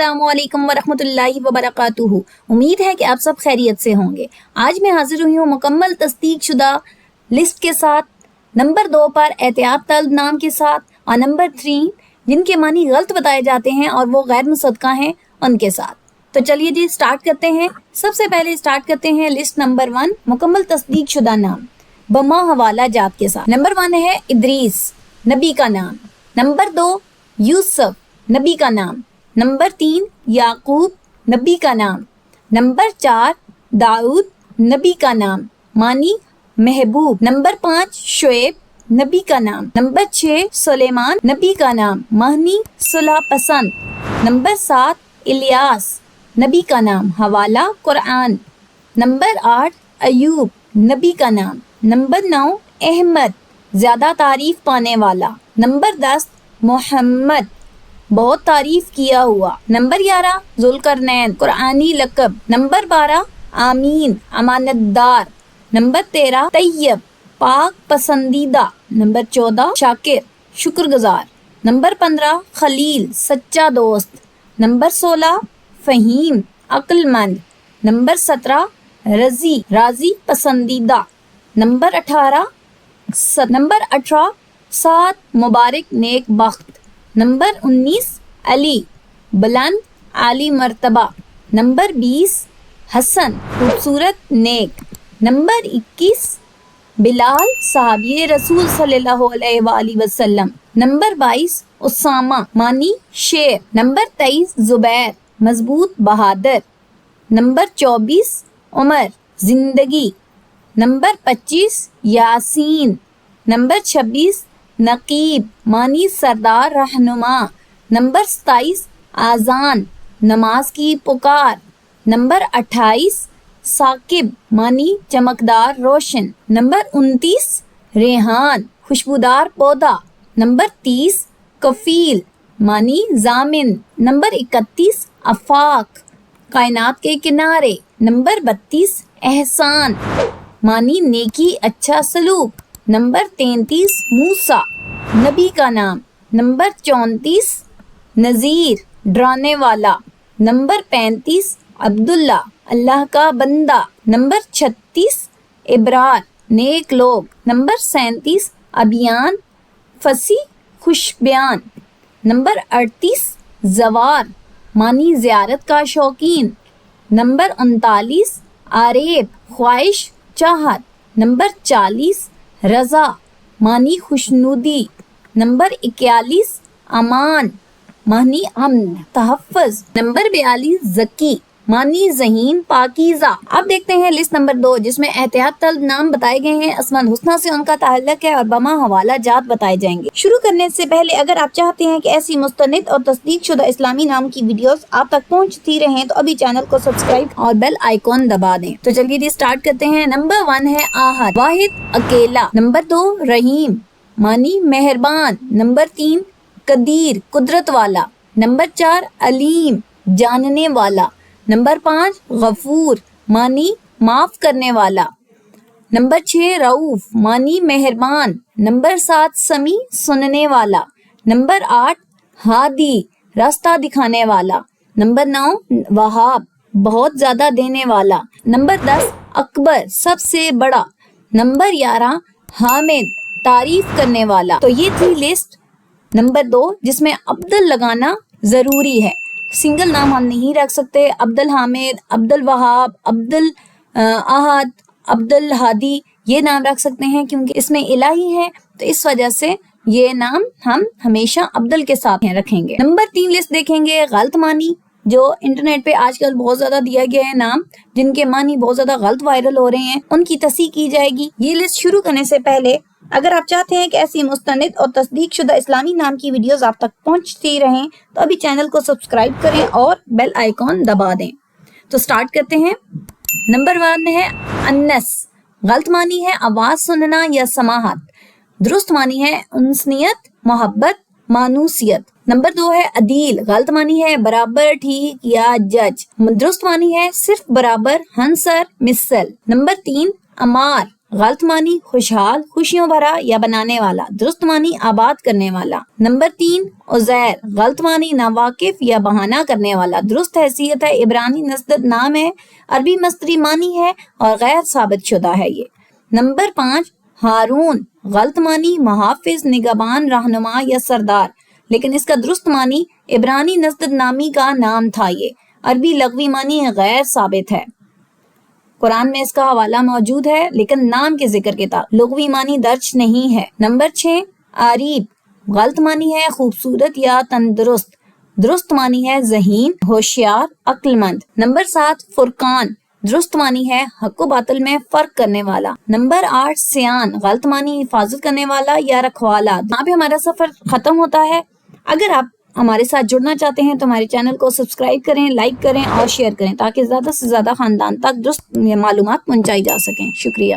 अस्सलामु अलैकुम वरहमतुल्लाहि वबरकातुहू। उम्मीद है कि आप सब खैरियत से होंगे। आज मैं हाजिर हुई हूँ मुकम्मल तस्दीक शुदा लिस्ट के साथ। नंबर 2 पर एहतियात तलब नाम के साथ और नंबर 3 जिनके मानी गलत बताए जाते हैं और वो गैर मुसद्दक़ा हैं उनके साथ। तो चलिए जी स्टार्ट करते हैं। सबसे पहले स्टार्ट करते हैं लिस्ट नंबर 1 मुकम्मल तस्दीक शुदा नाम बमा हवाला जात के साथ। नंबर 1 है इदरीस, नबी का नाम। नंबर 2 यूसुफ, नबी का नाम। नंबर 3 याकूब, नबी का नाम। नंबर 4 दाऊद, नबी का नाम मानी महबूब। नंबर 5 शुएब, नबी का नाम। नंबर 6 सुलेमान, नबी का नाम महनी सुलह पसंद। नंबर 7 इलियास, नबी का नाम हवाला कुरान। नंबर 8 अयूब, नबी का नाम। नंबर 9 अहमद, ज्यादा तारीफ पाने वाला। नंबर 10 मोहम्मद, बहुत तारीफ किया हुआ। नंबर 11 जुल्करनैन, कुरानी लक़ब। नंबर 12 आमीन, अमानतदार। नंबर 13 तैयब, पाक पसंदीदा। नंबर 14 शाकिर, शुक्रगुजार। नंबर 15 खलील, सच्चा दोस्त। नंबर 16 फहीम, अक्लमंद। नंबर 17 रजी, राजी पसंदीदा। नंबर 18 सात मुबारक नेक बख्त। नंबर 19 अली, बुलंद आली मर्तबा। नंबर 20 हसन, खूबसूरत नेक। नंबर 21 बिलाल, साहबी रसूल सल्लल्लाहु अलैहि वसल्लम। नंबर 22 उसामा, मानी शेर। नंबर 23 जुबैर, मजबूत बहादुर। नंबर 24 उमर, जिंदगी। नंबर 25 यासीन। नंबर 26 नकीब, मानी सरदार रहनुमा। नंबर 27 आज़ान, नमाज की पुकार। नंबर 28 साकिब, मानी चमकदार रोशन। नंबर 29 रेहान, खुशबूदार पौधा। नंबर 30 कफील, मानी जामिन। नंबर 31 आफाक, कायनात के किनारे। नंबर 32 एहसान, मानी नेकी अच्छा सलूक। नंबर 33 मूसा, नबी का नाम। नंबर 34 नज़ीर, डराने वाला। नंबर 35 अब्दुल्ला, अल्लाह का बंदा। नंबर 36 इब्रार, नेक लोग। नंबर 37 अबियान, फसी खुश बयान। नंबर 38 जवार, मानी ज़ियारत का शौकीन। नंबर 39 आरेब, ख्वाहिश चाहत। नंबर 40 रज़ा, मानी खुशनुदी। नंबर 41 अमान, मानी अमन तहफ़्फ़ुज़। नंबर 42 ज़की, मानी ज़हीन पाकीज़ा। अब देखते हैं लिस्ट नंबर 2 जिसमें एहतियात तलब नाम बताए गए हैं, अस्माउल हुस्ना से उनका ताल्लुक है और बमा हवाला जात बताए जाएंगे। शुरू करने से पहले अगर आप चाहते हैं कि ऐसी मुस्तनिद और तस्दीक शुदा इस्लामी नाम की वीडियोस आप तक पहुंचती रहें तो अभी चैनल को सब्सक्राइब और बेल आइकॉन दबा दें। तो चलिए जी स्टार्ट करते हैं। नंबर 1 है आहद, वाहिद अकेला। नंबर 2 रहीम, मानी मेहरबान। नंबर 3 कदीर, कुदरत वाला। नंबर 4 अलीम, जानने वाला। नंबर 5 गफूर, मानी माफ करने वाला। नंबर 6 रऊफ, मानी मेहरबान। नंबर 7 समी, सुनने वाला। नंबर 8 हादी, रास्ता दिखाने वाला। नंबर 9 वहाब, बहुत ज्यादा देने वाला। नंबर 10 अकबर, सबसे बड़ा। नंबर 11 हामिद, तारीफ करने वाला। तो ये थी लिस्ट नंबर 2 जिसमें अब्दुल लगाना जरूरी है। सिंगल नाम हम नहीं रख सकते। अब्दुल हामिद, अब्दुल वहाब, अब्दुल अहद, अब्दुल हादी ये नाम रख सकते हैं क्योंकि इसमें इलाही है, तो इस वजह से ये नाम हम हमेशा अब्दुल के साथ रखेंगे। नंबर 3 लिस्ट देखेंगे गलत मानी, जो इंटरनेट पे आजकल बहुत ज्यादा दिया गया है नाम जिनके मानी बहुत ज्यादा गलत वायरल हो रहे हैं, उनकी तस्दीक की जाएगी। ये लिस्ट शुरू करने से पहले अगर आप चाहते हैं कि ऐसी मुस्तनिद और तस्दीक शुदा इस्लामी नाम की वीडियोस आप तक पहुंचती रहें तो अभी चैनल को सब्सक्राइब करें और बेल आइकॉन दबा दें। तो स्टार्ट करते हैं। नंबर 1 है अन्नस, गलत मानी है आवाज सुनना या समाहत। दुरुस्त मानी है उन्सनियत, मोहब्बत, मानूसियत। नंबर 2 है अदील, गलत मानी है बराबर, ठीक या जज। दुरुस्त मानी है सिर्फ बराबर, हंसर, मिसल। नंबर 3 अमार, غلط معنی خوشحال، خوشیوں بھرا یا بنانے والا، درست معنی آباد کرنے والا۔ نمبر 3 عزیر، غلط معنی ناواقف یا بہانہ کرنے والا، درست حیثیت ہے عبرانی نسبت نام ہے، عربی مصدری معنی ہے اور غیر ثابت شدہ ہے یہ۔ نمبر 5 ہارون، غلط معنی محافظ، نگہبان، رہنما یا سردار، لیکن اس کا درست معنی عبرانی نسبت نامی کا نام تھا یہ، عربی لغوی معنی غیر ثابت ہے۔ قرآن میں اس کا حوالہ موجود ہے لیکن نام کے ذکر کے تحت لغوی معنی درج نہیں ہے۔ نمبر 6 عریب، غلط معنی ہے خوبصورت یا تندرست، درست معنی ہے ذہین، ہوشیار، عقل مند۔ نمبر 7 فرقان، درست معنی ہے حق و باطل میں فرق کرنے والا۔ نمبر 8 سیان، غلط معنی حفاظت کرنے والا یا رکھوالا۔ یہاں پہ ہمارا سفر ختم ہوتا ہے۔ اگر آپ ہمارے ساتھ جڑنا چاہتے ہیں تو ہمارے چینل کو سبسکرائب کریں، لائک کریں اور شیئر کریں تاکہ زیادہ سے زیادہ خاندان تک درست معلومات پہنچائی جا سکیں۔ شکریہ۔